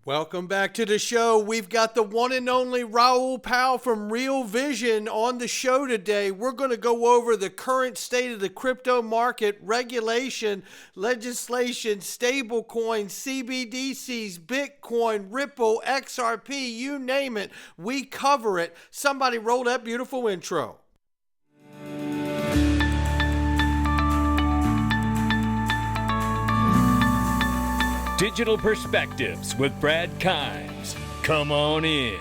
Welcome back to the show. We've got the one and only Raoul Pal from Real Vision on the show today. We're going to go over the current state of the crypto market, regulation, legislation, stablecoins, CBDCs, Bitcoin, Ripple, XRP, you name it. We cover it. Somebody roll that beautiful intro. Digital Perspectives with Brad Kimes. Come on in.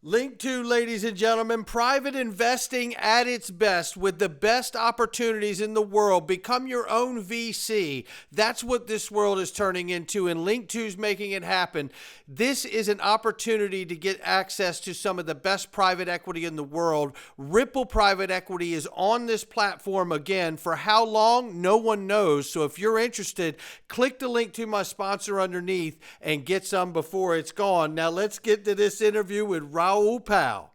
Link to, ladies and gentlemen, private investing at its best with the best opportunities in the world. Become your own VC. That's what this world is turning into, and Link 2 is making it happen. This is an opportunity to get access to some of the best private equity in the world. Ripple Private Equity is on this platform again. For how long? No one knows. So if you're interested, click the link to my sponsor underneath and get some before it's gone. Now let's get to this interview with Raoul Pal.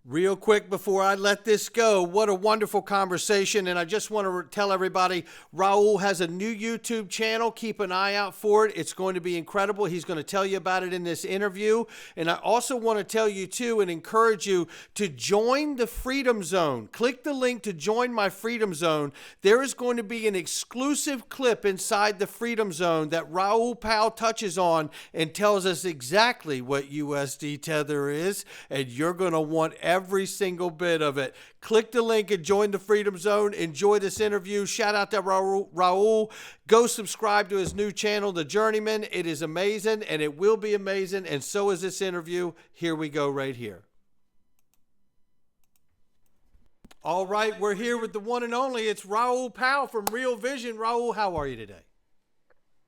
Real quick before I let this go, what a wonderful conversation. And I just want to tell everybody, Raoul has a new YouTube channel. Keep an eye out for it. It's going to be incredible. He's going to tell you about it in this interview. And I also want to tell you too and encourage you to join the Freedom Zone. Click the link to join my Freedom Zone. There is going to be an exclusive clip inside the Freedom Zone that Raoul Pal touches on and tells us exactly what USD Tether is. And you're going to want every single bit of it. Click the link and join the Freedom Zone. Enjoy this interview. Shout out to Raoul. Go subscribe to his new channel, The Journeyman. It is amazing, and it will be amazing, and so is this interview. Here we go right here. All right, we're here with the one and only. It's Raoul Pal from Real Vision. Raoul, how are you today?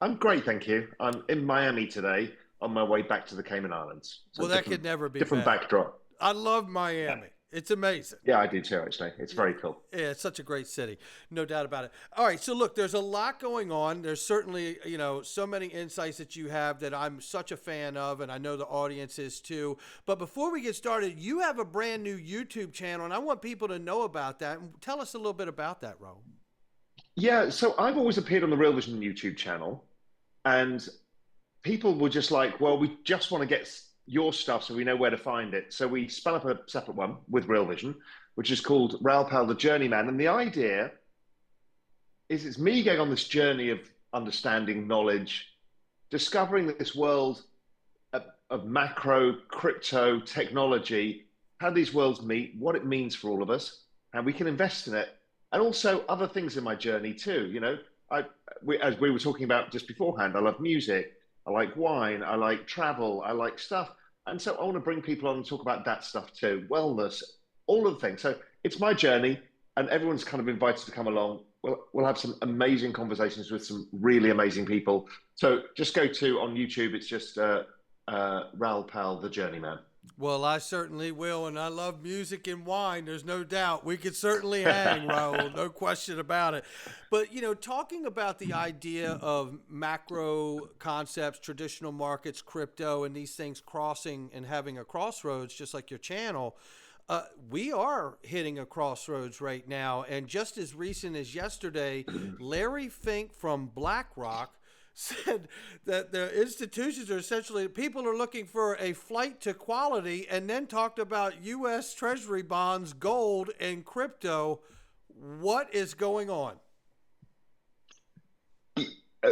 I'm great, thank you. I'm in Miami today on my way back to the Cayman Islands. So well, that could never be different bad. backdrop. I love Miami. It's amazing. Yeah, I do too, actually. It's very cool. Yeah, it's such a great city. No doubt about it. All right, so look, there's a lot going on. There's certainly, so many insights that you have that I'm such a fan of, and I know the audience is too. But before we get started, you have a brand new YouTube channel, and I want people to know about that. Tell us a little bit about that, Raoul. Yeah, so I've always appeared on the Real Vision YouTube channel, and people were just like, well, we just want to get your stuff so we know where to find it. So we spun up a separate one with Real Vision, which is called Raoul Pal, the Journeyman. And the idea is it's me going on this journey of understanding knowledge, discovering this world of macro crypto technology, how these worlds meet, what it means for all of us, how we can invest in it, and also other things in my journey too. As we were talking about just beforehand, I love music, I like wine, I like travel, I like stuff. And so I want to bring people on and talk about that stuff too, wellness, all of the things. So it's my journey, and everyone's kind of invited to come along. We'll have some amazing conversations with some really amazing people. So just go to, on YouTube, it's just Raoul Pal, the Journeyman. Well, I certainly will, and I love music and wine. There's no doubt. We could certainly hang, Raoul, no question about it. But, talking about the idea of macro concepts, traditional markets, crypto, and these things crossing and having a crossroads, just like your channel, we are hitting a crossroads right now. And just as recent as yesterday, Larry Fink from BlackRock said that the institutions are essentially, people are looking for a flight to quality, and then talked about U.S. Treasury bonds, gold, and crypto. What is going on?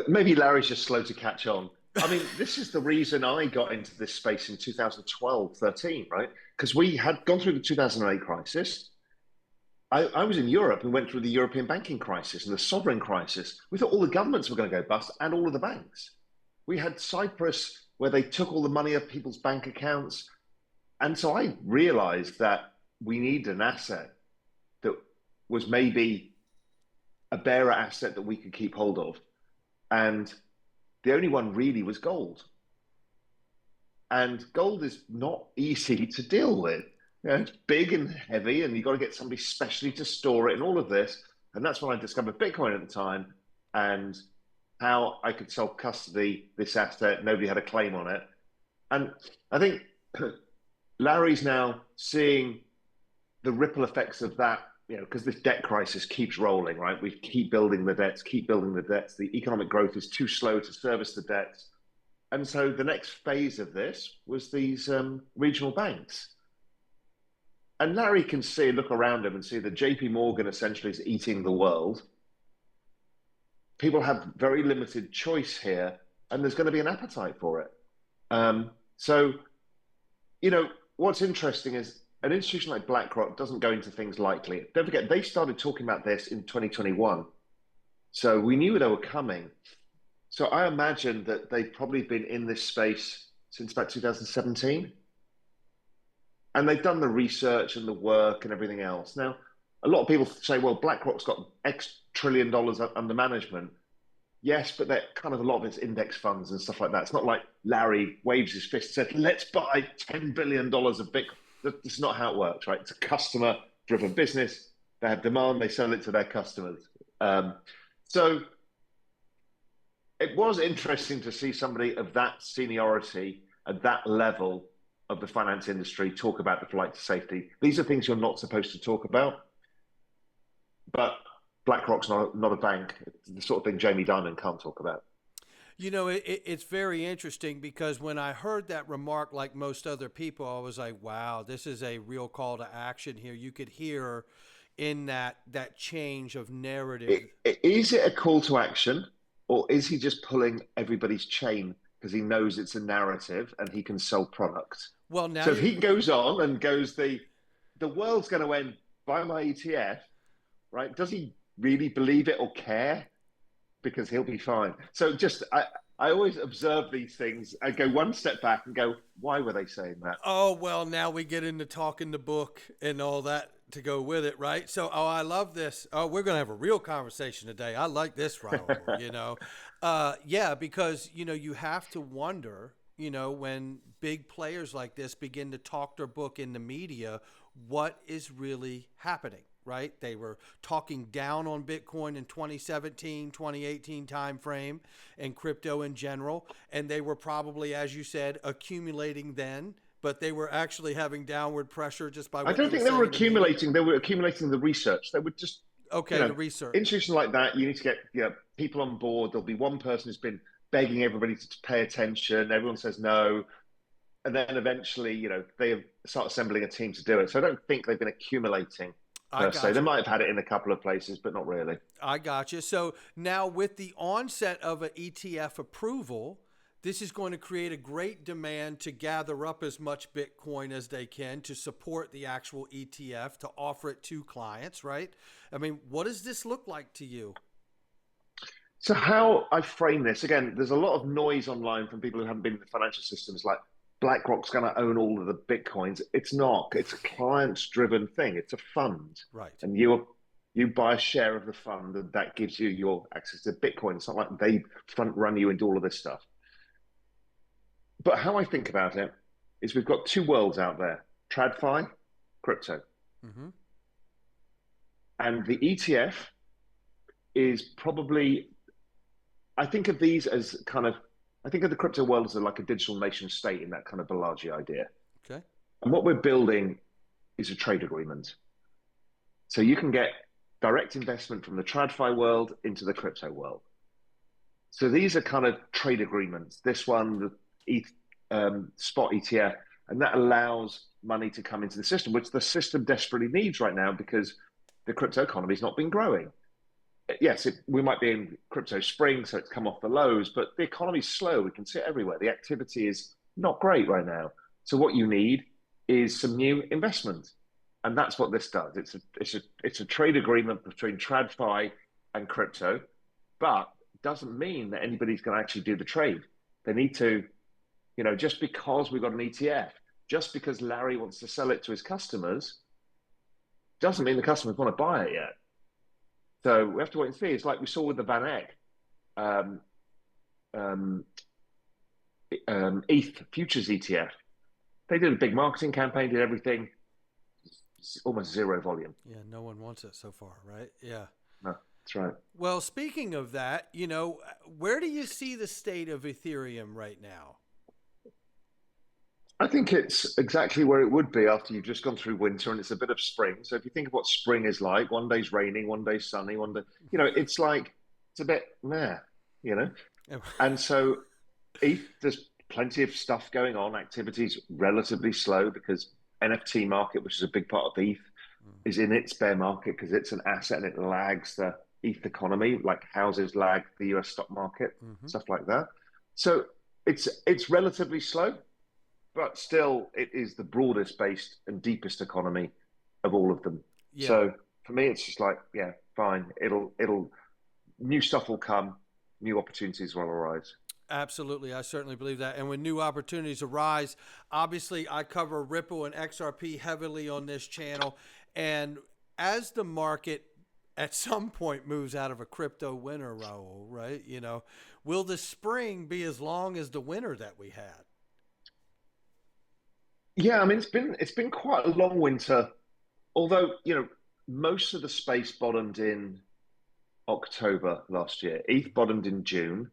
Maybe Larry's just slow to catch on. I mean, this is the reason I got into this space in 2012, 13, right? Because we had gone through the 2008 crisis. I was in Europe and went through the European banking crisis and the sovereign crisis. We thought all the governments were going to go bust and all of the banks. We had Cyprus, where they took all the money of people's bank accounts. And so I realized that we need an asset that was maybe a bearer asset that we could keep hold of. And the only one really was gold. And gold is not easy to deal with. It's big and heavy, and you've got to get somebody specially to store it and all of this. And that's when I discovered Bitcoin at the time, and how I could self-custody this asset. Nobody had a claim on it. And I think Larry's now seeing the ripple effects of that because this debt crisis keeps rolling, right? We keep building the debts, keep building the debts. The economic growth is too slow to service the debts. And so the next phase of this was these regional banks. And Larry can look around him and see that JP Morgan essentially is eating the world. People have very limited choice here, and there's going to be an appetite for it. So, what's interesting is an institution like BlackRock doesn't go into things lightly. Don't forget, they started talking about this in 2021. So we knew they were coming. So I imagine that they've probably been in this space since about 2017. And they've done the research and the work and everything else. Now, a lot of people say, well, BlackRock's got X trillion dollars under management. Yes, but they're kind of a lot of it's index funds and stuff like that. It's not like Larry waves his fist and said, let's buy $10 billion of Bitcoin. That's not how it works, right? It's a customer-driven business. They have demand, they sell it to their customers. So it was interesting to see somebody of that seniority at that level of the finance industry talk about the flight to safety. These are things you're not supposed to talk about, but BlackRock's not a bank. It's the sort of thing Jamie Dimon can't talk about. It's very interesting because when I heard that remark, like most other people, I was like, wow, this is a real call to action here. You could hear in that change of narrative. Is it a call to action, or is he just pulling everybody's chain because he knows it's a narrative and he can sell products? Well, now so if he goes on and goes, the world's going to end, buy my ETF, right? Does he really believe it or care? Because he'll be fine. So I always observe these things. I go one step back and go, why were they saying that? Oh, well, now we get into talking the book and all that to go with it, right? So, I love this. Oh, we're going to have a real conversation today. I like this, Raoul, Yeah, because, you have to wonder, when big players like this begin to talk their book in the media, what is really happening? Right? They were talking down on Bitcoin in 2017, 2018 timeframe and crypto in general. And they were probably, as you said, accumulating then, but they were actually having downward pressure just by what I don't think they were accumulating. They were accumulating the research. They were just, the research. Institution like that, you need to get people on board. There'll be one person who's been begging everybody to pay attention. Everyone says no. And then eventually, they start assembling a team to do it. So I don't think they've been accumulating. They might have had it in a couple of places, but not really. I got you. So now with the onset of an ETF approval, this is going to create a great demand to gather up as much Bitcoin as they can to support the actual ETF, to offer it to clients, right? I mean, what does this look like to you? So how I frame this, again, there's a lot of noise online from people who haven't been in the financial systems, like BlackRock's going to own all of the Bitcoins. It's not. It's a client-driven thing. It's a fund. Right. And you buy a share of the fund, and that gives you your access to Bitcoin. It's not like they front-run you into all of this stuff. But how I think about it is we've got two worlds out there, TradFi, crypto. Mm-hmm. And the ETF is probably, I think of these as I think of the crypto world as like a digital nation state in that kind of Balaji idea. Okay. And what we're building is a trade agreement. So you can get direct investment from the TradFi world into the crypto world. So these are kind of trade agreements. This one, the spot ETF, and that allows money to come into the system, which the system desperately needs right now because the crypto economy has not been growing. Yes, we might be in crypto spring, so it's come off the lows, but the economy's slow. We can see it everywhere. The activity is not great right now. So what you need is some new investment. And that's what this does. It's a trade agreement between TradFi and crypto, but it doesn't mean that anybody's going to actually do the trade. They need to, just because we've got an ETF, just because Larry wants to sell it to his customers, doesn't mean the customers want to buy it yet. So we have to wait and see. It's like we saw with the Van Eck ETH futures ETF. They did a big marketing campaign, did everything, almost zero volume. Yeah, no one wants it so far, right? Yeah. No, that's right. Well, speaking of that, where do you see the state of Ethereum right now? I think it's exactly where it would be after you've just gone through winter and it's a bit of spring. So if you think of what spring is like, one day's raining, one day's sunny, one day, it's like, it's a bit meh, you know? And so ETH, there's plenty of stuff going on. Activity's relatively slow because NFT market, which is a big part of ETH, is in its bear market because it's an asset and it lags the ETH economy, like houses lag the US stock market, stuff like that. So it's relatively slow, but still it is the broadest based and deepest economy of all of them. Yeah. So for me, it's just like, yeah, fine. It'll new stuff will come, new opportunities will arise. Absolutely. I certainly believe that. And when new opportunities arise, obviously I cover Ripple and XRP heavily on this channel. And as the market at some point moves out of a crypto winter, Raoul, right? Will the spring be as long as the winter that we had? Yeah, I mean it's been quite a long winter, although most of the space bottomed in October last year. ETH bottomed in June.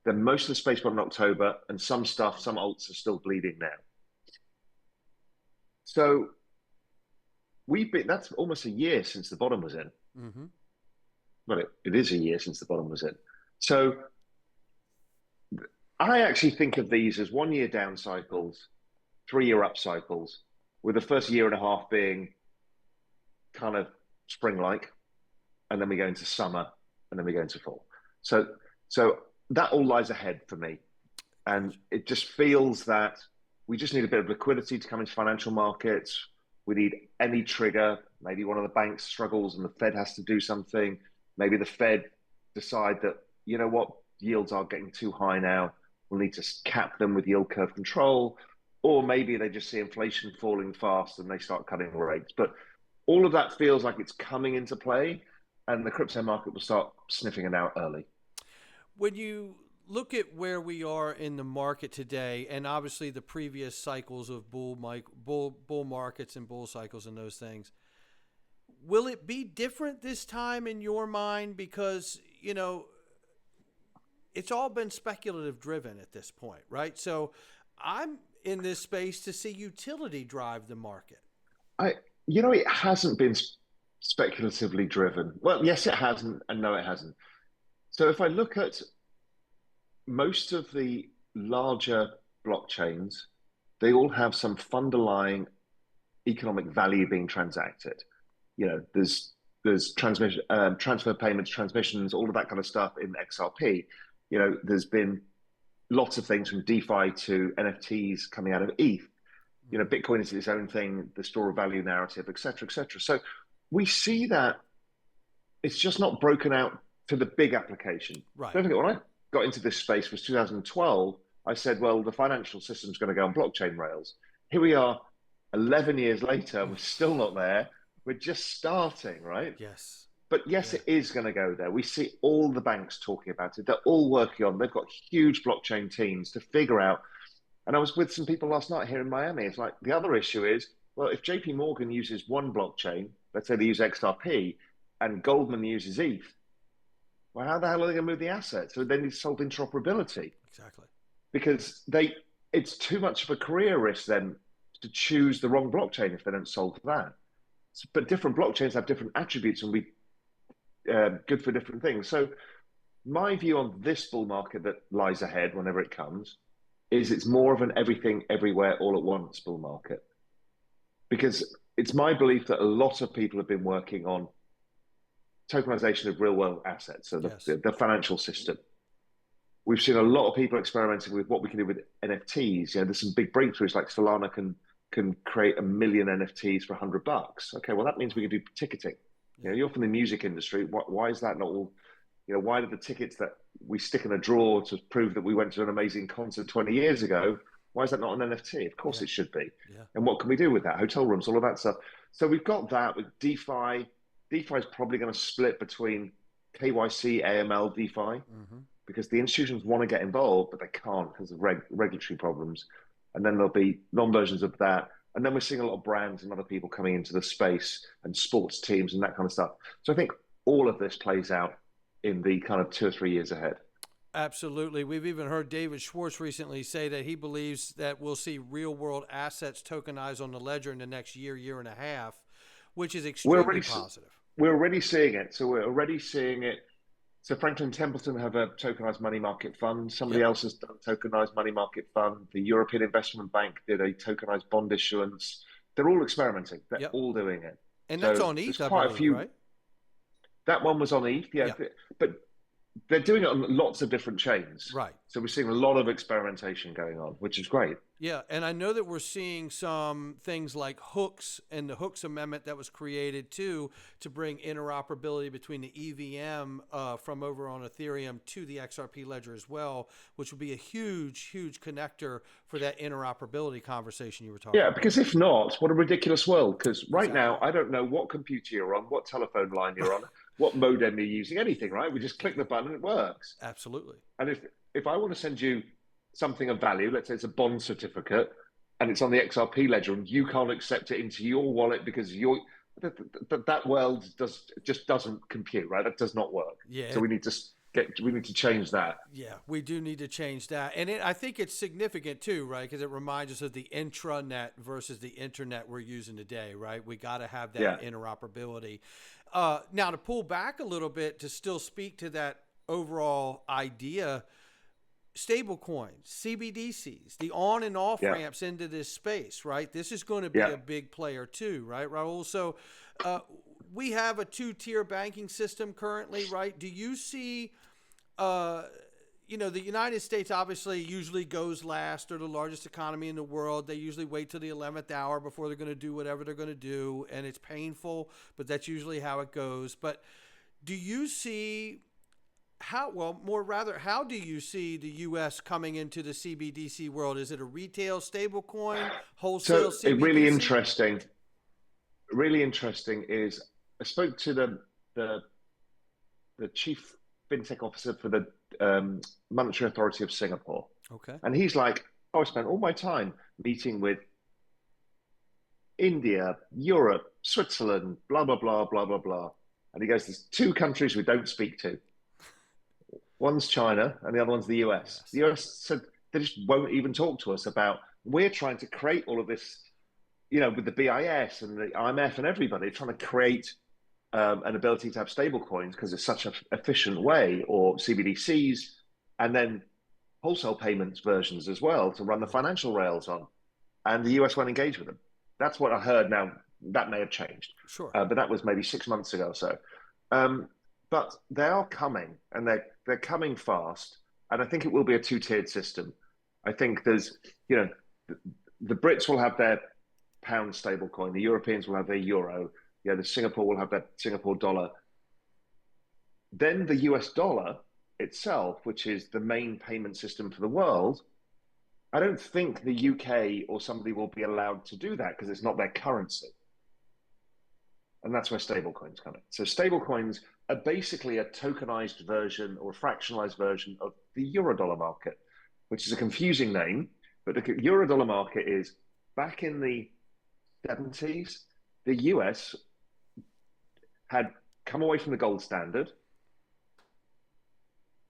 Then most of the space bottomed in October, and some alts are still bleeding now. So that's almost a year since the bottom was in. Well, it is a year since the bottom was in. So I actually think of these as 1 year down cycles, 3 year up cycles, with the first year and a half being kind of spring-like, and then we go into summer, and then we go into fall. So that all lies ahead for me. And it just feels that we just need a bit of liquidity to come into financial markets. We need any trigger. Maybe one of the banks struggles and the Fed has to do something. Maybe the Fed decide that, yields are getting too high now. We'll need to cap them with yield curve control. Or maybe they just see inflation falling fast and they start cutting rates. But all of that feels like it's coming into play, and the crypto market will start sniffing it out early. When you look at where we are in the market today, and obviously the previous cycles of bull markets and bull cycles and those things, will it be different this time in your mind? Because, it's all been speculative driven at this point, right? So I'm in this space to see utility drive the market. It hasn't been speculatively driven. Well, yes, it hasn't, and no, it hasn't. So if I look at most of the larger blockchains, they all have some underlying economic value being transacted. There's transmission, transfer payments, transmissions, all of that kind of stuff in XRP. There's been lots of things from DeFi to NFTs coming out of ETH. Bitcoin is its own thing, the store of value narrative, et cetera, et cetera. So we see that it's just not broken out to the big application. Right. Don't forget, when I got into this space was 2012, I said, well, the financial system's going to go on blockchain rails. Here we are 11 years later, we're still not there. We're just starting, right? Yes. But yes, it is going to go there. We see all the banks talking about it. They're all working on, they've got huge blockchain teams to figure out. And I was with some people last night here in Miami. It's like, the other issue is, well, if JP Morgan uses one blockchain, let's say they use XRP, and Goldman uses ETH, well, how the hell are they going to move the assets? So they need to solve interoperability. Exactly. Because it's too much of a career risk then to choose the wrong blockchain if they don't solve that. But different blockchains have different attributes and be good for different things. So my view on this bull market that lies ahead whenever it comes is it's more of an everything, everywhere, all at once bull market. Because it's my belief that a lot of people have been working on tokenization of real world assets, so the financial system. We've seen a lot of people experimenting with what we can do with NFTs. There's some big breakthroughs, like Salana can create 1 million NFTs for $100. Okay, well, that means we can do ticketing. You're from the music industry. Why is that not all? Why did the tickets that we stick in a drawer to prove that we went to an amazing concert 20 years ago, why is that not an NFT? Of course it should be. Yeah. And what can we do with that? Hotel rooms, all of that stuff. So we've got that with DeFi. DeFi is probably going to split between KYC, AML, DeFi, because the institutions want to get involved, but they can't because of regulatory problems. And then there'll be non-versions of that. And then we're seeing a lot of brands and other people coming into the space and sports teams and that kind of stuff. So I think all of this plays out in the kind of 2 or 3 years ahead. Absolutely. We've even heard David Schwartz recently say that he believes that we'll see real world assets tokenized on the ledger in the next year, year and a half, which is We're extremely already positive. we're already seeing it. So we're already seeing it. So Franklin Templeton have a tokenized money market fund. Somebody Yep. else has done a tokenized money market fund. The European Investment Bank did a tokenized bond issuance. They're all experimenting. They're Yep. all doing it. And that's So on there's ETH, I quite a believe, few. right? That one was on ETH, yeah. Yeah. But they're doing it on lots of different chains. Right. So we're seeing a lot of experimentation going on, which is great. Yeah, and I know that we're seeing some things like hooks and the hooks amendment that was created too to bring interoperability between the EVM from over on Ethereum to the XRP ledger as well, which would be a huge, huge connector for that interoperability conversation you were talking Yeah, about. because if not, what a ridiculous world. Because right Exactly. now, I don't know what computer you're on, what telephone line you're on, what modem you're using, anything, right? We just click the button and it works. Absolutely. And if I want to send you something of value, let's say it's a bond certificate, and it's on the XRP ledger, and you can't accept it into your wallet because that world just doesn't compute, right? That does not work. Yeah. So we need to change that. Yeah, we do need to change that. And I think it's significant too, right? Because it reminds us of the intranet versus the internet we're using today, right? We got to have that Yeah. interoperability. Now, to pull back a little bit, to still speak to that overall idea, stablecoins, CBDCs, the on and off Yeah. ramps into this space, right? This is going to be Yeah. a big player too, right, Raul? So we have a two-tier banking system currently, right? Do you see, the United States obviously usually goes last. They're the largest economy in the world. They usually wait till the 11th hour before they're going to do whatever they're going to do, and it's painful, but that's usually how it goes. But do you see how do you see the U.S. coming into the CBDC world? Is it a retail stablecoin, wholesale So CBDC? really interesting is I spoke to the chief fintech officer for the Monetary Authority of Singapore, Okay. and he's like, "Oh, I spent all my time meeting with India, Europe, Switzerland, blah blah blah blah blah blah," and he goes, "There's two countries we don't speak to. One's China, and the other one's the US. Yes. The US said they just won't even talk to us about. We're trying to create all of this, with the BIS and the IMF and everybody trying to create an ability to have stable coins because it's such an efficient way, or CBDCs, and then wholesale payments versions as well to run the financial rails on. And the US won't engage with them. That's what I heard. Now, that may have changed, Sure. but that was maybe 6 months ago or so. But they are coming, and they're coming fast. And I think it will be a two-tiered system. I think there's, the Brits will have their pound stablecoin, the Europeans will have their euro, the Singapore will have their Singapore dollar. Then the US dollar itself, which is the main payment system for the world, I don't think the UK or somebody will be allowed to do that because it's not their currency. And that's where stablecoins come in. So stablecoins are basically a tokenized version or a fractionalized version of the Eurodollar market, which is a confusing name. But the Eurodollar market is back in the 70s, the US had come away from the gold standard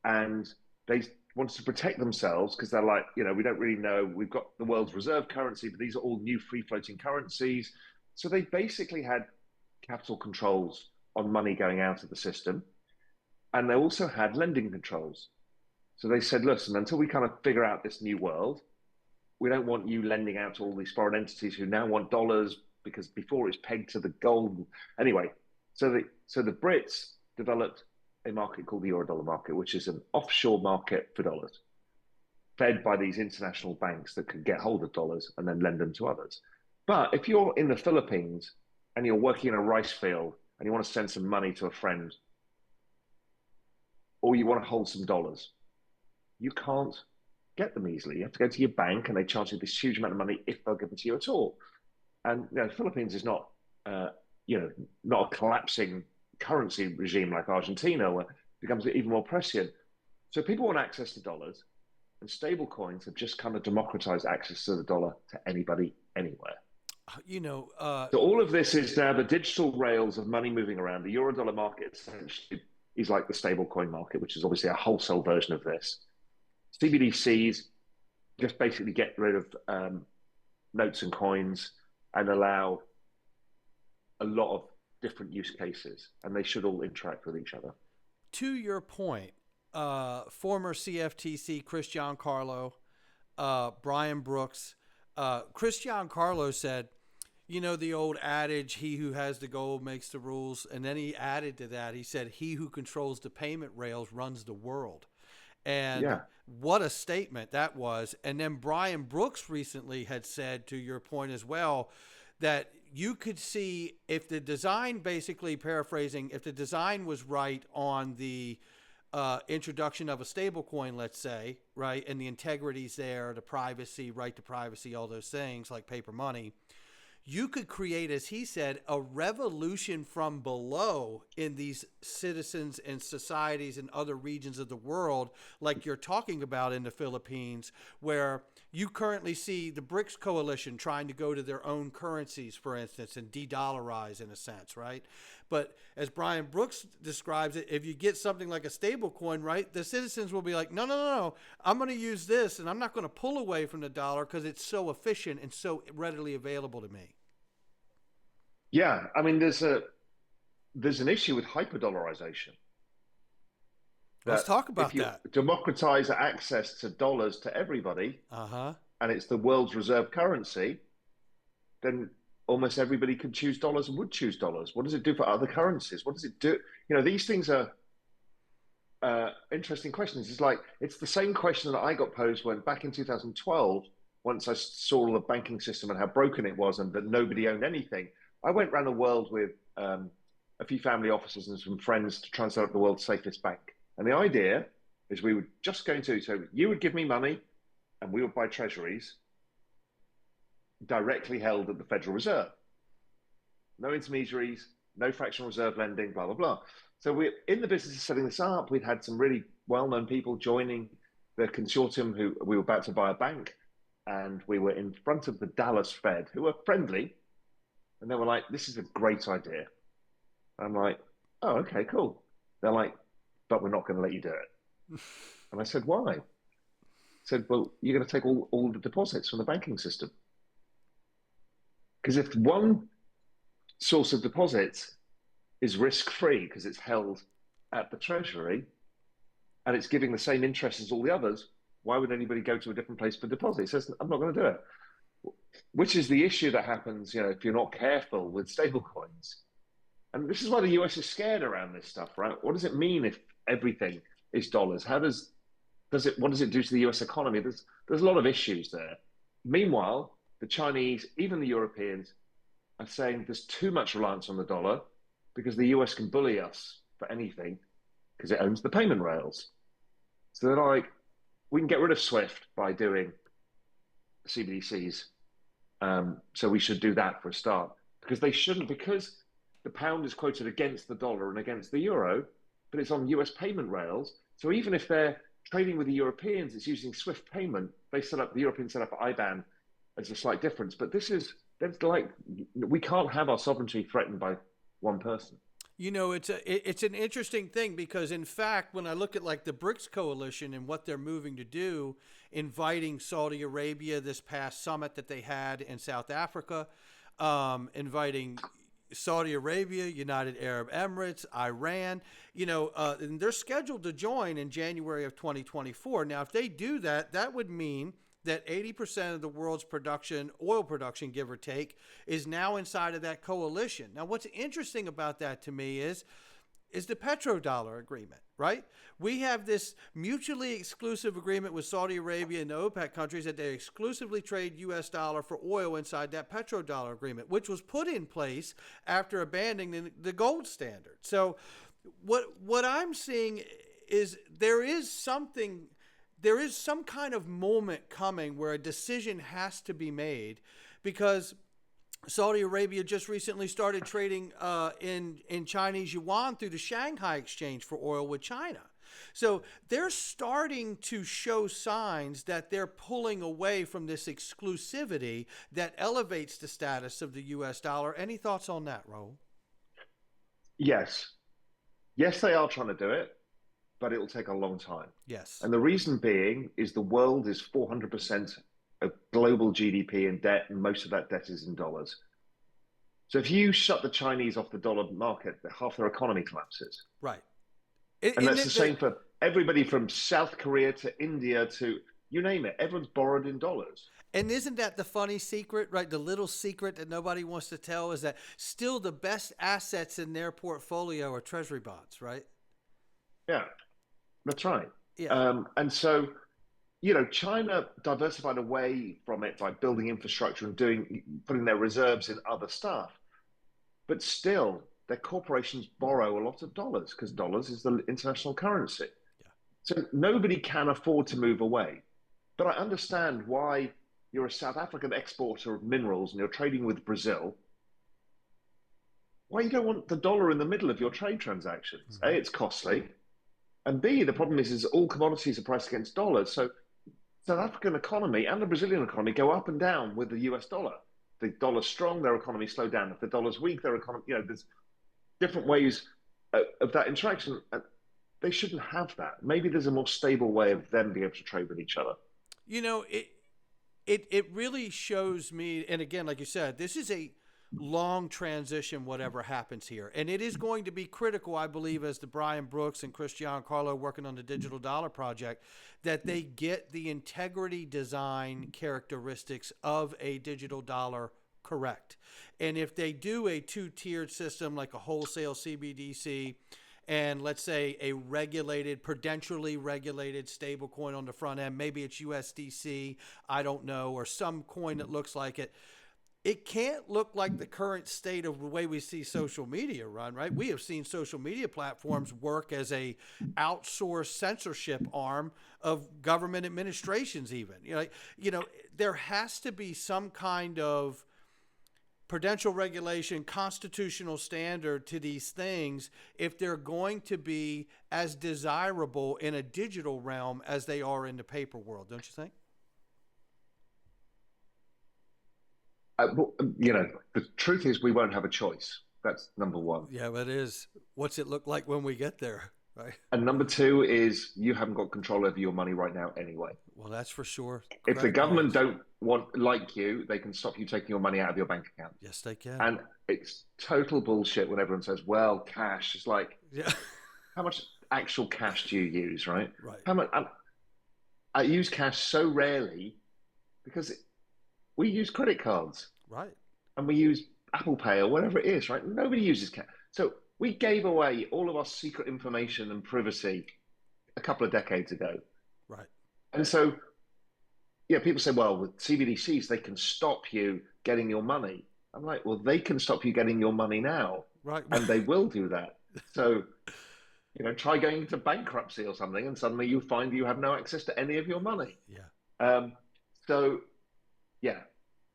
and they wanted to protect themselves because they're like, we don't really know. We've got the world's reserve currency, but these are all new free floating currencies. So they basically had capital controls on money going out of the system. And they also had lending controls. So they said, listen, until we kind of figure out this new world, we don't want you lending out to all these foreign entities who now want dollars because before it's pegged to the gold. Anyway, so the Brits developed a market called the Eurodollar market, which is an offshore market for dollars, fed by these international banks that can get hold of dollars and then lend them to others. But if you're in the Philippines and you're working in a rice field and you want to send some money to a friend, or you want to hold some dollars, you can't get them easily. You have to go to your bank and they charge you this huge amount of money if they'll give them to you at all. And the Philippines is not, not a collapsing currency regime like Argentina, where it becomes even more prescient. So people want access to dollars, and stable coins have just kind of democratized access to the dollar to anybody, anywhere. So all of this is now the digital rails of money moving around. The Eurodollar market essentially is like the stablecoin market, which is obviously a wholesale version of this. CBDCs just basically get rid of notes and coins and allow a lot of different use cases, and they should all interact with each other. To your point, former CFTC Chris Giancarlo, Brian Brooks, Chris Giancarlo said, you know, the old adage, he who has the gold makes the rules. And then he added to that, he said, he who controls the payment rails runs the world. And Yeah. what a statement that was. And then Brian Brooks recently had said, to your point as well, that you could see if the design, basically paraphrasing, if the design was right on the introduction of a stable coin, let's say, right, and the integrity's there, the privacy, right to privacy, all those things like paper money, you could create, as he said, a revolution from below in these citizens and societies in other regions of the world, like you're talking about in the Philippines, where you currently see the BRICS coalition trying to go to their own currencies, for instance, and de-dollarize in a sense, right? But as Brian Brooks describes it, if you get something like a stable coin, right, the citizens will be like, no, no, no, no, I'm going to use this, and I'm not going to pull away from the dollar because it's so efficient and so readily available to me. Yeah, I mean, there's an issue with hyperdollarization. Let's talk about if you that. democratize access to dollars to everybody, and it's the world's reserve currency, then almost everybody could choose dollars and would choose dollars. What does it do for other currencies? What does it do? You know, these things are interesting questions. It's the same question that I got posed when back in 2012, once I saw the banking system and how broken it was and that nobody owned anything. I went around the world with a few family offices and some friends to try and set up the world's safest bank. And the idea is we were just going to, so you would give me money and we would buy treasuries directly held at the Federal Reserve. No intermediaries, no fractional reserve lending, blah, blah, blah. So we're in the business of setting this up. We'd had some really well-known people joining the consortium who we were about to buy a bank. And we were in front of the Dallas Fed, who were friendly. And they were like, this is a great idea. I'm like, oh, okay, cool. They're like, but we're not going to let you do it. And I said, why? I said, well, you're going to take all the deposits from the banking system. Because if one source of deposits is risk-free because it's held at the Treasury and it's giving the same interest as all the others, why would anybody go to a different place for deposit? It says, I'm not going to do it. Which is the issue that happens, you know, if you're not careful with stablecoins. And this is why the US is scared around this stuff, right? What does it mean if everything is dollars? What does it do to the US economy? There's a lot of issues there. Meanwhile, the Chinese, even the Europeans, are saying there's too much reliance on the dollar because the US can bully us for anything because it owns the payment rails. So they're like, we can get rid of SWIFT by doing CBDCs. So we should do that for a start because they shouldn't, because the pound is quoted against the dollar and against the euro, but it's on US payment rails. So even if they're trading with the Europeans, it's using SWIFT payment. The Europeans set up IBAN as a slight difference, but we can't have our sovereignty threatened by one person. You know, it's an interesting thing because, in fact, when I look at like the BRICS coalition and what they're moving to do, inviting Saudi Arabia this past summit that they had in South Africa, inviting Saudi Arabia, United Arab Emirates, Iran, you know, and they're scheduled to join in January of 2024. Now, if they do that, that would mean that 80% of the world's production, oil production, give or take, is now inside of that coalition. Now, what's interesting about that to me is the PetroDollar Agreement, right? We have this mutually exclusive agreement with Saudi Arabia and the OPEC countries that they exclusively trade U.S. dollar for oil inside that PetroDollar Agreement, which was put in place after abandoning the gold standard. So what I'm seeing is there is some kind of moment coming where a decision has to be made because Saudi Arabia just recently started trading in Chinese yuan through the Shanghai exchange for oil with China. So they're starting to show signs that they're pulling away from this exclusivity that elevates the status of the U.S. dollar. Any thoughts on that, Raoul? Yes. Yes, they are trying to do it, but it will take a long time. Yes. And the reason being is the world is 400% of global GDP in debt, and most of that debt is in dollars. So if you shut the Chinese off the dollar market, half their economy collapses. Right. And that's the same for everybody from South Korea to India to you name it. Everyone's borrowed in dollars. And isn't that the funny secret, right? The little secret that nobody wants to tell is that still the best assets in their portfolio are treasury bonds, right? Yeah, that's right. Yeah. And so, China diversified away from it by building infrastructure and putting their reserves in other stuff. But still, their corporations borrow a lot of dollars because dollars is the international currency. Yeah. So nobody can afford to move away. But I understand why you're a South African exporter of minerals and you're trading with Brazil. Why you don't want the dollar in the middle of your trade transactions? Mm-hmm. A, it's costly. And B, the problem is all commodities are priced against dollars. So South African economy and the Brazilian economy go up and down with the US dollar. The dollar's strong, their economy slow down. If the dollar's weak, their economy, there's different ways of that interaction. They shouldn't have that. Maybe there's a more stable way of them being able to trade with each other. It really shows me, and again, like you said, this is a long transition, whatever happens here. And it is going to be critical, I believe, as the Brian Brooks and Chris Giancarlo working on the Digital Dollar Project, that they get the integrity design characteristics of a digital dollar correct. And if they do a two-tiered system like a wholesale CBDC and let's say a regulated, prudentially regulated stable coin on the front end, maybe it's USDC, I don't know, or some coin that looks like it. It can't look like the current state of the way we see social media run, right? We have seen social media platforms work as a outsourced censorship arm of government administrations even. There has to be some kind of prudential regulation, constitutional standard to these things if they're going to be as desirable in a digital realm as they are in the paper world, don't you think? The truth is we won't have a choice. That's number one. Yeah, it is. What's it look like when we get there, right? And number two is you haven't got control over your money right now anyway. Well, that's for sure. If the government don't like you, they can stop you taking your money out of your bank account. Yes, they can. And it's total bullshit when everyone says, well, cash. It's like, yeah. How much actual cash do you use, right? Right. How much? I use cash so rarely because we use credit cards. Right. And we use Apple Pay or whatever it is, right? Nobody uses cash. So we gave away all of our secret information and privacy a couple of decades ago. Right. And so, people say, well, with CBDCs, they can stop you getting your money. I'm like, well, they can stop you getting your money now. Right. And they will do that. So, try going into bankruptcy or something, and suddenly you find you have no access to any of your money. Yeah.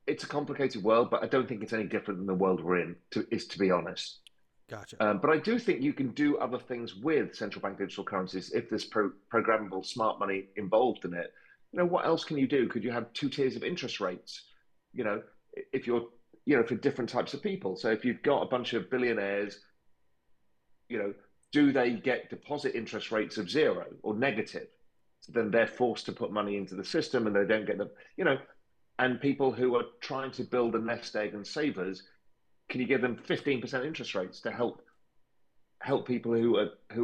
It's a complicated world, but I don't think it's any different than the world we're in, to be honest. Gotcha. But I do think you can do other things with central bank digital currencies if there's programmable smart money involved in it. What else can you do? Could you have two tiers of interest rates? If you're, for different types of people. So if you've got a bunch of billionaires, do they get deposit interest rates of zero or negative? So then they're forced to put money into the system and they don't get and people who are trying to build a nest egg and savers, can you give them 15% interest rates to help people who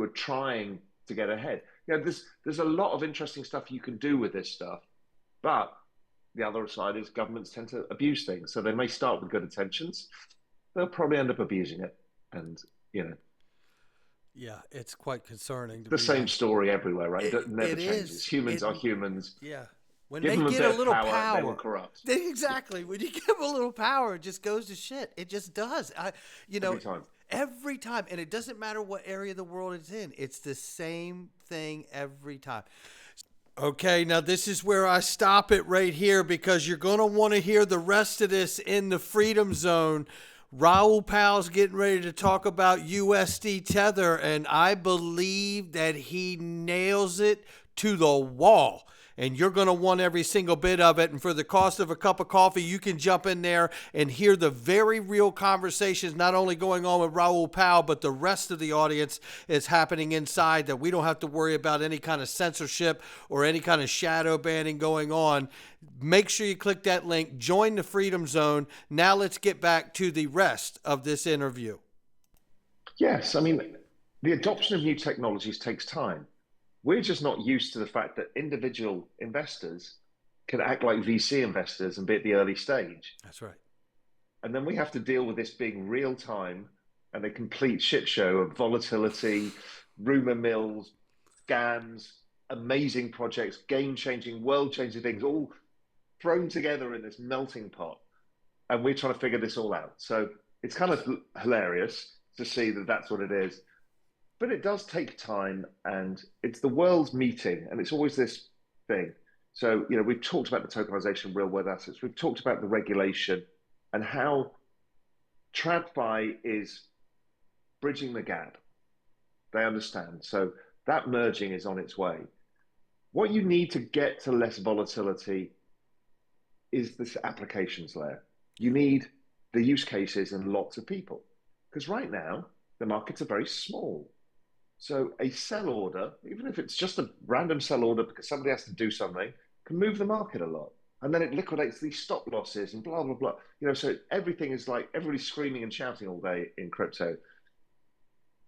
are trying to get ahead? There's a lot of interesting stuff you can do with this stuff, but the other side is governments tend to abuse things. So they may start with good intentions, they'll probably end up abusing it, and Yeah, it's quite concerning. The same story everywhere, right? It never changes. Is. Humans are humans. Yeah. When Give they them get a little power, they will corrupt. Exactly. When you give them a little power, it just goes to shit. It just does. Every time. And it doesn't matter what area of the world it's in. It's the same thing every time. Okay, now this is where I stop it right here because you're going to want to hear the rest of this in the Freedom Zone. Raoul Pal's getting ready to talk about USD Tether, and I believe that he nails it to the wall. and you're going to want every single bit of it. And for the cost of a cup of coffee, you can jump in there and hear the very real conversations not only going on with Raoul Pal, but the rest of the audience is happening inside, that we don't have to worry about any kind of censorship or any kind of shadow banning going on. Make sure you click that link, join the Freedom Zone. Now let's get back to the rest of this interview. Yes, I mean, the adoption of new technologies takes time. We're just not used to the fact that individual investors can act like VC investors and be at the early stage. That's right. And then we have to deal with this being real time and a complete shit show of volatility, rumor mills, scams, amazing projects, game-changing, world-changing things, all thrown together in this melting pot. And we're trying to figure this all out. So it's kind of hilarious to see that that's what it is. But it does take time, and it's the world's meeting, and it's always this thing. So, you know, we've talked about the tokenization of real-world assets. We've talked about the regulation and how TradFi is bridging the gap. They understand. So that merging is on its way. What you need to get to less volatility is this applications layer. You need the use cases and lots of people. Because right now, the markets are very small. So a sell order, even if it's just a random sell order because somebody has to do something, can move the market a lot. And then it liquidates these stop losses and blah, blah, blah. You know, so everything is like, everybody's screaming and shouting all day in crypto.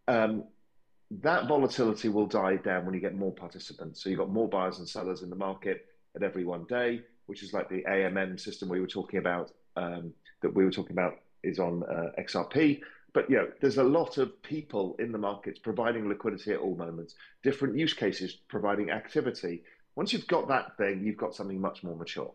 That volatility will die down when you get more participants. So you've got more buyers and sellers in the market at every one day, which is like the AMM system we were talking about, is on XRP. But you know, there's a lot of people in the markets providing liquidity at all moments, different use cases providing activity. Once you've got that thing, you've got something much more mature.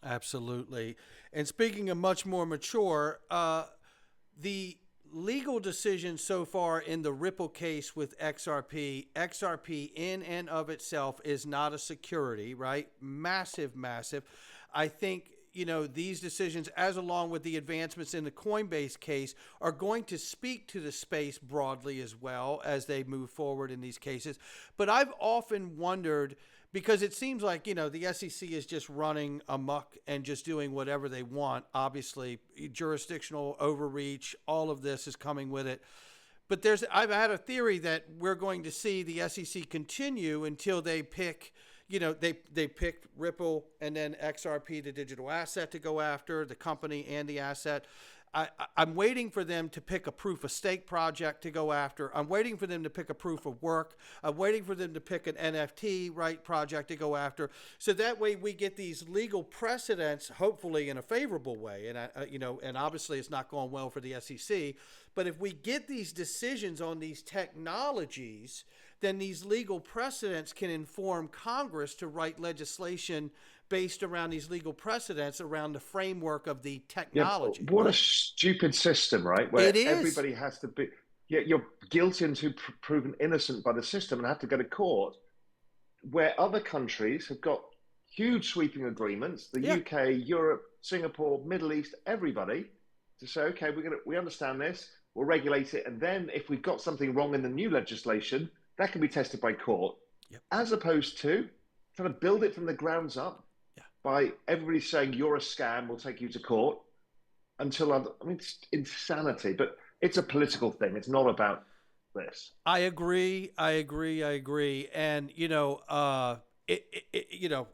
Absolutely. And speaking of much more mature, the legal decision so far in the Ripple case with XRP in and of itself is not a security, right? Massive, massive. I think, you know, these decisions, as along with the advancements in the Coinbase case, are going to speak to the space broadly as well as they move forward in these cases. But I've often wondered, because it seems like, you know, the SEC is just running amok and just doing whatever they want. Obviously, jurisdictional overreach, all of this is coming with it. But I've had a theory that we're going to see the SEC continue until they pick, you know, they picked Ripple and then XRP, the digital asset, to go after, the company and the asset. I'm waiting for them to pick a proof of stake project to go after. I'm waiting for them to pick a proof of work. I'm waiting for them to pick an NFT project to go after. So that way we get these legal precedents, hopefully in a favorable way. And and obviously it's not going well for the SEC. But if we get these decisions on these technologies, then these legal precedents can inform Congress to write legislation based around these legal precedents around the framework of the technology. Yeah, what a stupid system, right? Where it is. Everybody has to be, you're guilty until proven innocent by the system and have to go to court, where other countries have got huge sweeping agreements, the UK, Europe, Singapore, Middle East, everybody, to say, okay, we understand this, we'll regulate it. And then if we've got something wrong in the new legislation, that can be tested by court, as opposed to trying to build it from the grounds up by everybody saying you're a scam, we'll take you to court. It's insanity, but it's a political thing. It's not about this. I agree. And,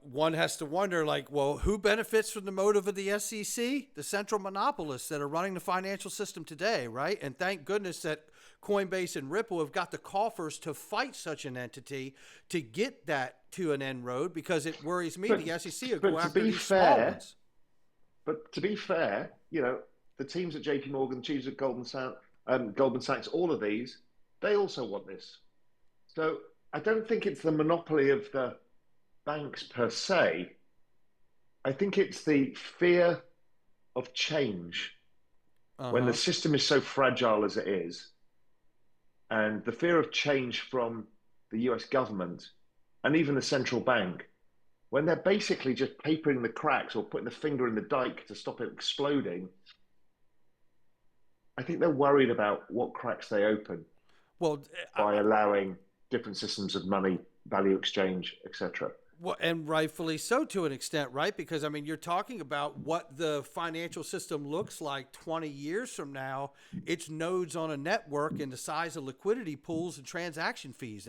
one has to wonder, like, well, who benefits from the motive of the SEC? The central monopolists that are running the financial system today, right? And thank goodness that Coinbase and Ripple have got the coffers to fight such an entity to get that to an end road, because it worries me the SEC will go after these small ones. But to be fair, the teams at JP Morgan, the teams at Goldman Sachs, all of these, they also want this. So I don't think it's the monopoly of the banks per se. I think it's the fear of change when the system is so fragile as it is, and the fear of change from the US government and even the central bank, when they're basically just papering the cracks or putting the finger in the dike to stop it exploding. I think they're worried about what cracks they open by allowing different systems of money, value exchange, etc. Well, and rightfully so to an extent, right? Because I mean, you're talking about what the financial system looks like 20 years from now. It's nodes on a network and the size of liquidity pools and transaction fees.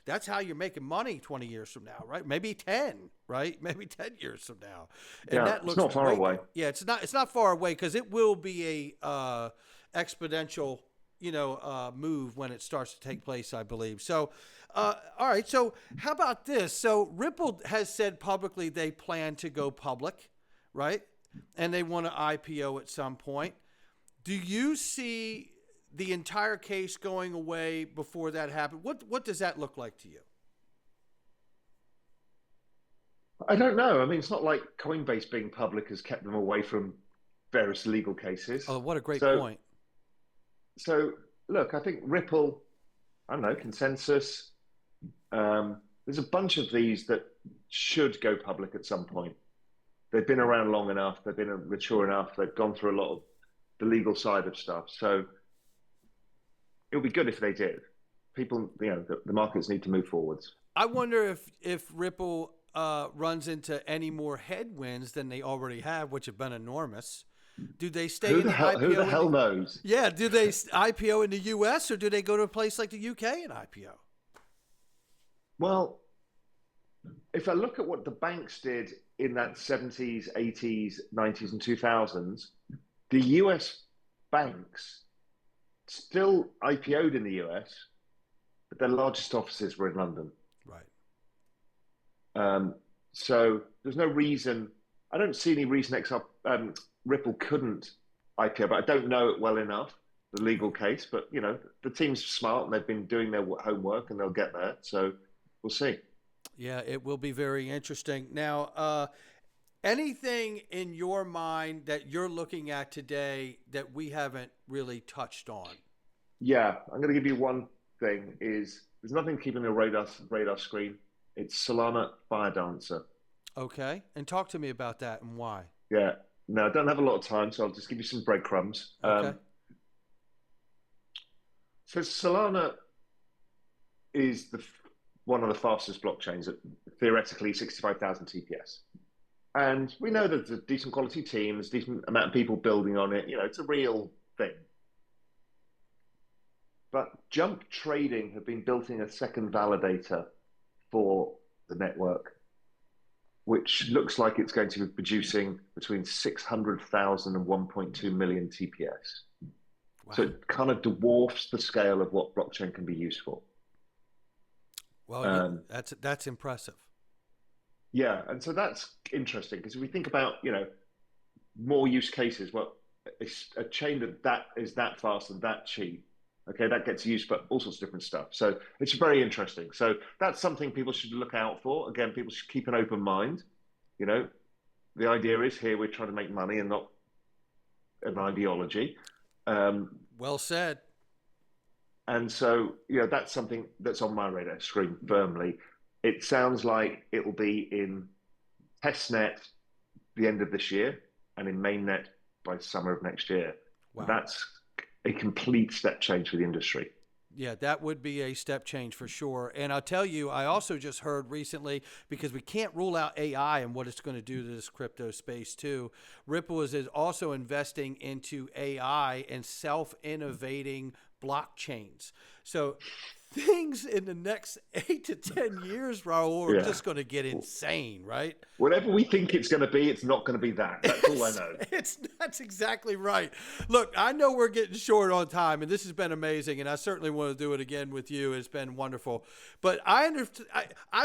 That's how you're making money 20 years from now, right? Maybe 10, right? Maybe 10 years from now. And Yeah, that it's looks not far away. Yeah, it's not far away because it will be a exponential move when it starts to take place, I believe. So, all right. So, how about this? So, Ripple has said publicly they plan to go public, right? And they want to IPO at some point. Do you see the entire case going away before that happens? What does that look like to you? I don't know. I mean, it's not like Coinbase being public has kept them away from various legal cases. Oh, what a great So, point. so look, I think Ripple, I don't know, Consensus. There's a bunch of these that should go public at some point. They've been around long enough. They've been mature enough. They've gone through a lot of the legal side of stuff. So it would be good if they did. People, the markets need to move forwards. I wonder if Ripple runs into any more headwinds than they already have, which have been enormous. Do they stay in the IPO? Who the hell knows? Yeah, do they IPO in the U.S. or do they go to a place like the U.K. and IPO? Well, if I look at what the banks did in that 70s, 80s, 90s, and 2000s, the US banks still IPO'd in the US, but their largest offices were in London. Right. So there's no reason, I don't see any reason Ripple couldn't IPO, but I don't know it well enough, the legal case. But, the team's smart and they've been doing their homework and they'll get there. So we'll see. Yeah, it will be very interesting. Now, anything in your mind that you're looking at today that we haven't really touched on? Yeah, I'm going to give you one thing is there's nothing keeping the radar screen. It's Salana Fire Dancer. Okay. And talk to me about that and why. Yeah. No, I don't have a lot of time, so I'll just give you some breadcrumbs. Okay. So Salana is one of the fastest blockchains at theoretically 65,000 TPS. And we know that there's a decent quality team, there's a decent amount of people building on it. It's a real thing. But Jump Trading have been building a second validator for the network, which looks like it's going to be producing between 600,000 and 1.2 million TPS. Wow. So it kind of dwarfs the scale of what blockchain can be used for. Well, that's impressive. Yeah, and so that's interesting because if we think about, more use cases, well, it's a chain that is that fast and that cheap. Okay, that gets used for all sorts of different stuff. So it's very interesting. So that's something people should look out for. Again, people should keep an open mind. The idea is here we're trying to make money and not an ideology. Well said. And so, that's something that's on my radar screen firmly. It sounds like it will be in testnet the end of this year and in mainnet by summer of next year. Wow. That's a complete step change for the industry. Yeah, that would be a step change for sure. And I'll tell you, I also just heard recently, because we can't rule out AI and what it's going to do to this crypto space too, Ripple is also investing into AI and self-innovating blockchains. So things in the next 8 to 10 years, Raoul, are just going to get insane, right? Whatever we think it's going to be, it's not going to be that. That's all I know. That's exactly right. Look, I know we're getting short on time, and this has been amazing, and I certainly want to do it again with you. It's been wonderful. But I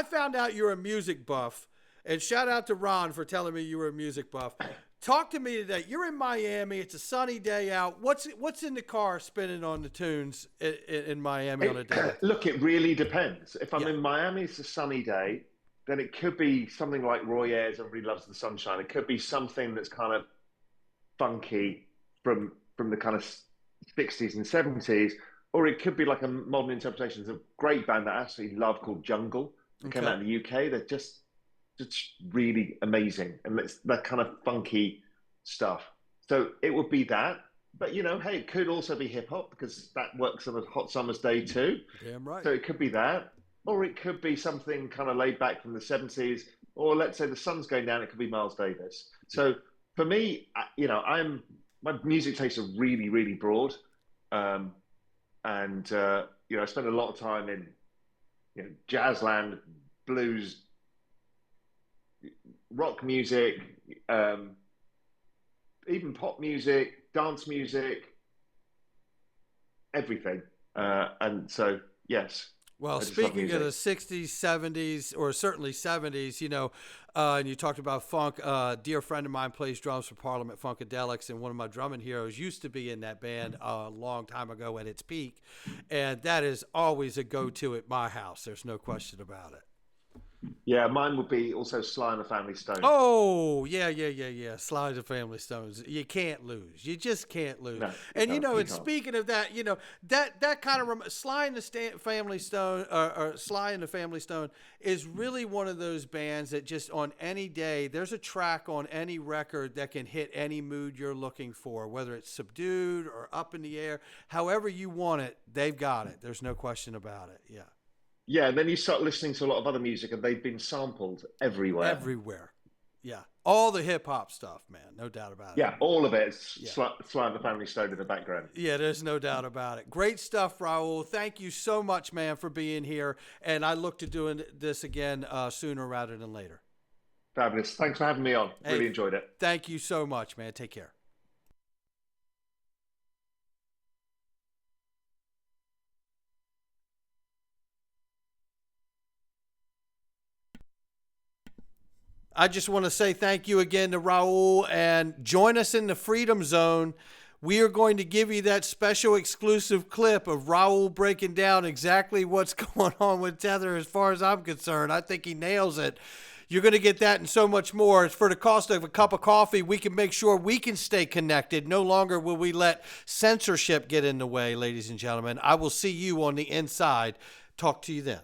found out you're a music buff, and shout out to Ron for telling me you were a music buff. Talk to me today. You're in Miami. It's a sunny day out. What's in the car spinning on the tunes in Miami on a day? Look, it really depends. If I'm in Miami, it's a sunny day. Then it could be something like Roy Ayers, Everybody Loves the Sunshine. It could be something that's kind of funky from the kind of 60s and 70s. Or it could be like a modern interpretation of a great band that I absolutely love called Jungle. It came out in the UK. They're just really amazing, and it's that kind of funky stuff. So it would be that, but hey, it could also be hip hop because that works on a hot summer's day too. Damn right. So it could be that. or it could be something kind of laid back from the 70s, or let's say the sun's going down, it could be Miles Davis. So for me, my music tastes are really, really broad. And I spend a lot of time in jazz land, blues, rock music, even pop music, dance music, everything. And so, yes. Well, speaking of the 60s, 70s, or certainly 70s, and you talked about funk, a dear friend of mine plays drums for Parliament Funkadelics, and one of my drumming heroes used to be in that band a long time ago at its peak, and that is always a go-to at my house. There's no question about it. Yeah, mine would be also Sly and the Family Stone. Oh, yeah. Sly and the Family Stones. You can't lose. You just can't lose. No, and can't. Speaking of that, that kind of Sly and the Family Stone, or Sly and the Family Stone, is really one of those bands that just on any day, there's a track on any record that can hit any mood you're looking for, whether it's subdued or up in the air, however you want it, they've got it. There's no question about it. Yeah. Yeah, and then you start listening to a lot of other music, and they've been sampled everywhere. Everywhere. Yeah. All the hip-hop stuff, man. No doubt about it. Yeah, all of it. Sly and the Family Stone in the background. Yeah, there's no doubt about it. Great stuff, Raoul. Thank you so much, man, for being here. And I look to doing this again sooner rather than later. Fabulous. Thanks for having me on. Really enjoyed it. Thank you so much, man. Take care. I just want to say thank you again to Raoul, and join us in the Freedom Zone. We are going to give you that special exclusive clip of Raoul breaking down exactly what's going on with Tether as far as I'm concerned. I think he nails it. You're going to get that and so much more. It's for the cost of a cup of coffee. We can make sure we can stay connected. No longer will we let censorship get in the way, ladies and gentlemen. I will see you on the inside. Talk to you then.